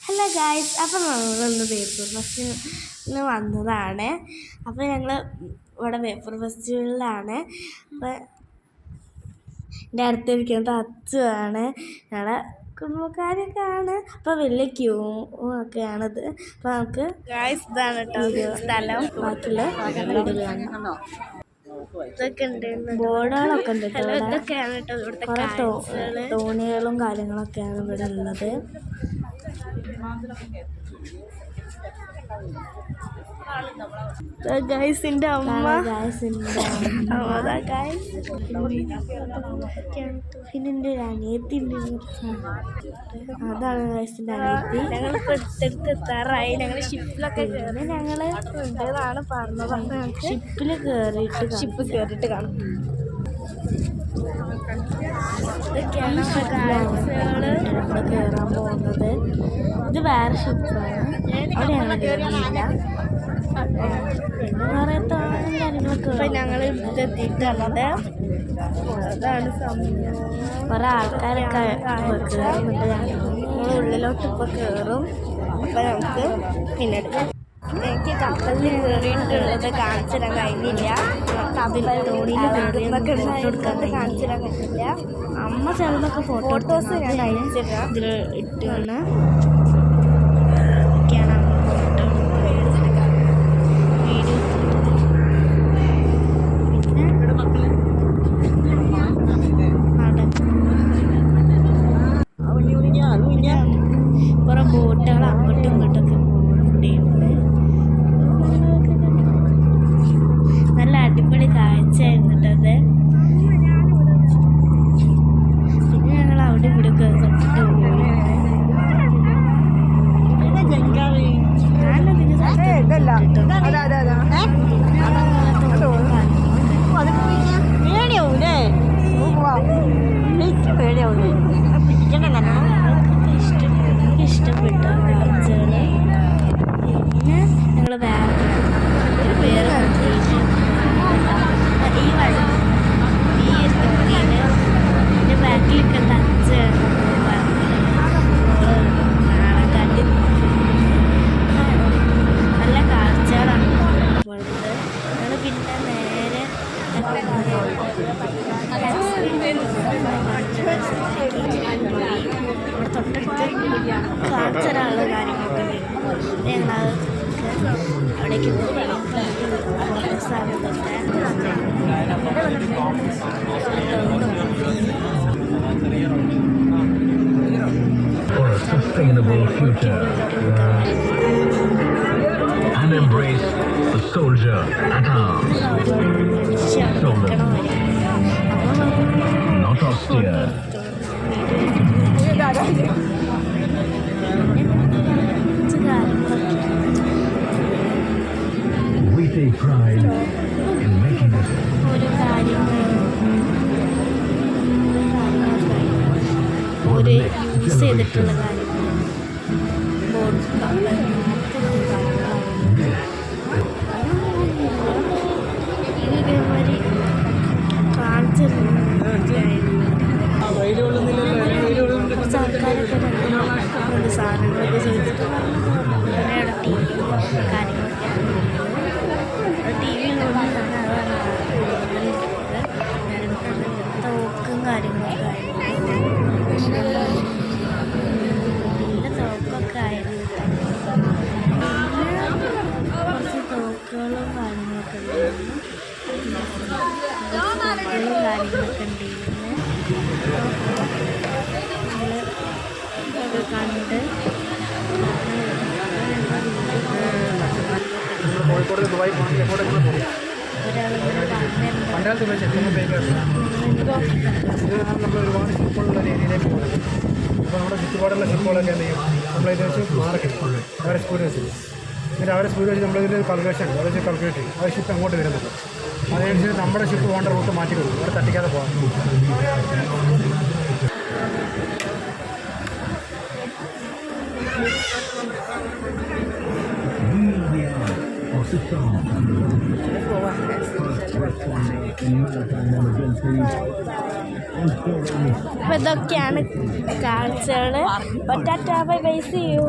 Hello guys, അപ്പോൾ നമ്മളൊന്ന് വേപ്പൂർ ഫെസ്റ്റിവലിന് വന്നതാണ്. അപ്പോൾ ഞങ്ങൾ ഇവിടെ വേപ്പൂർ ഫെസ്റ്റിവലിലാണ്. അപ്പോൾ എൻ്റെ അടുത്തിരിക്കുന്നത് അച്ചുവാണ്, ഞങ്ങളുടെ കുടുംബക്കാരൊക്കെയാണ്. അപ്പോൾ വലിയ ക്യൂ ഒക്കെയാണിത്. അപ്പോൾ നമുക്ക് ഗായ്സ് ഇതാണ് കേട്ടോ സ്ഥലം. ബാക്കിയുള്ള വീടുകളാണ്, ഇതൊക്കെ ഉണ്ട്, ബോർഡുകളൊക്കെ ഉണ്ട് കേട്ടോ. ഇതൊക്കെയാണ് കേട്ടോ ഇവിടുത്തെ കുറേ തോണികളും കാര്യങ്ങളൊക്കെയാണ് ഇവിടെ ഉള്ളത്. ഗായ്സിന്റെ അമ്മ, പിന്നെ എൻ്റെ ഒരു അനിയത്തി ഉണ്ട്. അതാണ് ഗായ്സിന്റെ അനിയത്തി. ഞങ്ങൾ എത്താറായി. ഞങ്ങൾ ഷിപ്പിലൊക്കെ കയറി. ഞങ്ങള് ഉണ്ടെന്നാണ് പറഞ്ഞത്. ഷിപ്പ് കയറിയിട്ട് കാണും. ഇതൊക്കെയാണ് നമ്മൾ കയറാൻ പോകുന്നത്. ഇത് വേറെ ഷിപ്പാണ്, അവിടെ ഞങ്ങൾ കയറിയില്ല. പിന്നെ വേറെ കാര്യങ്ങളൊക്കെ. ഇപ്പം ഞങ്ങൾ ഇതെത്തിയിട്ടുണ്ട്. അതാണ് സമയം. കുറേ ആൾക്കാരൊക്കെ കയറുന്നുണ്ട്. ഞങ്ങൾ ഉള്ളിലോട്ട് ഇപ്പോൾ കയറും. അപ്പം നമുക്ക് പിന്നീട് എനിക്ക് കപ്പലിൽ കയറിയിട്ടുള്ളത് കാണിച്ചു തരാൻ കഴിഞ്ഞില്ല. തോണിയിൽ കയറിയൊക്കെ എടുക്കാത്ത കാണിച്ചു തരാൻ കഴിഞ്ഞില്ല. അമ്മ ചിലതൊക്കെ ഫോട്ടോസ് ഞാൻ അയച്ചിടാം. ഇതിൽ ഇട്ടാണ് ഒക്കെയാണ് ഫോട്ടോ വീഡിയോ. പിന്നെ കുറേ ബോട്ടുകൾ അങ്ങോട്ടും ഇങ്ങോട്ടൊക്കെ പോകുന്നുണ്ട്. നല്ല അടിപൊളി കാഴ്ചയായിരുന്നു കേട്ടത്. പിന്നെ ഞങ്ങൾ അവിടെ ഇവിടെ തൊട്ടിട്ട് പോയി. ഇഷ്ടപ്പെട്ട കാഴ്ചകൾ. പിന്നെ ഞങ്ങൾ വേറെ ഈ തോണിയിൽ എൻ്റെ ബാക്കിലൊക്കെ തച്ച് കണ്ടി നല്ല കാഴ്ചകളാണ് പോയത്. ഞങ്ങൾ പിന്നെ നേരെ ഇവിടെ തൊട്ടടുത്ത് കാഴ്ചകളുടെ കാര്യങ്ങളൊക്കെ ഉണ്ട്. ഞങ്ങളതൊക്കെ അവിടേക്ക് പോയി For a sustainable future and embrace the soldier at arms. Solemn, not austere. We take pride in making it. ഒരു യൂസ് ചെയ്തിട്ടുള്ള കാര്യങ്ങൾ ഇതേമാതിരി കാണിച്ചു കുറച്ച് ആൾക്കാരൊക്കെ രണ്ട് സാധനങ്ങളൊക്കെ ചോദിച്ചിട്ട് അവിടെ ടി വി കാര്യങ്ങളൊക്കെയാണ്. ടി വിയിൽ നോക്കുന്നതാണ്. അതാണ് തോക്കും കാര്യങ്ങളൊക്കെ ആയിരുന്നു. നല്ല തോക്കൊക്കെ ആയിരുന്നു. പിന്നെ കുറച്ച് തോക്കുകളും കാര്യങ്ങളൊക്കെ ഉണ്ടായിരുന്നു. കണ്ട് ഒരുപാട് ഷിപ്പുള്ള രീതിയിലേക്ക് പോകുന്നത്. അപ്പോൾ നമ്മുടെ ചുറ്റുപാടുള്ള ഷിപ്പുകളൊക്കെ എന്ത് ചെയ്യും, നമ്മളിത് വെച്ച് മാർക്കും അവരെ സ്പീഡ് വെച്ച്. എന്നിട്ട് അവരെ സ്പീഡ് വെച്ച് നമ്മളിതിൽ കാൽക്കുലേഷൻ അത് വെച്ച് കാൽക്കുലേറ്റ് ചെയ്യും. അവർ ഷിപ്പ് അങ്ങോട്ട് വരുന്നുണ്ട്. അതനുസരിച്ച് നമ്മുടെ ഷിപ്പ് പോകേണ്ട റൂട്ട് മാറ്റി കൊടുക്കും. അവിടെ തട്ടിക്കാതെ പോകാം. Power അപ്പോൾ ഇതൊക്കെയാണ് കാഴ്ചകൾ. Tata bye bye, see U.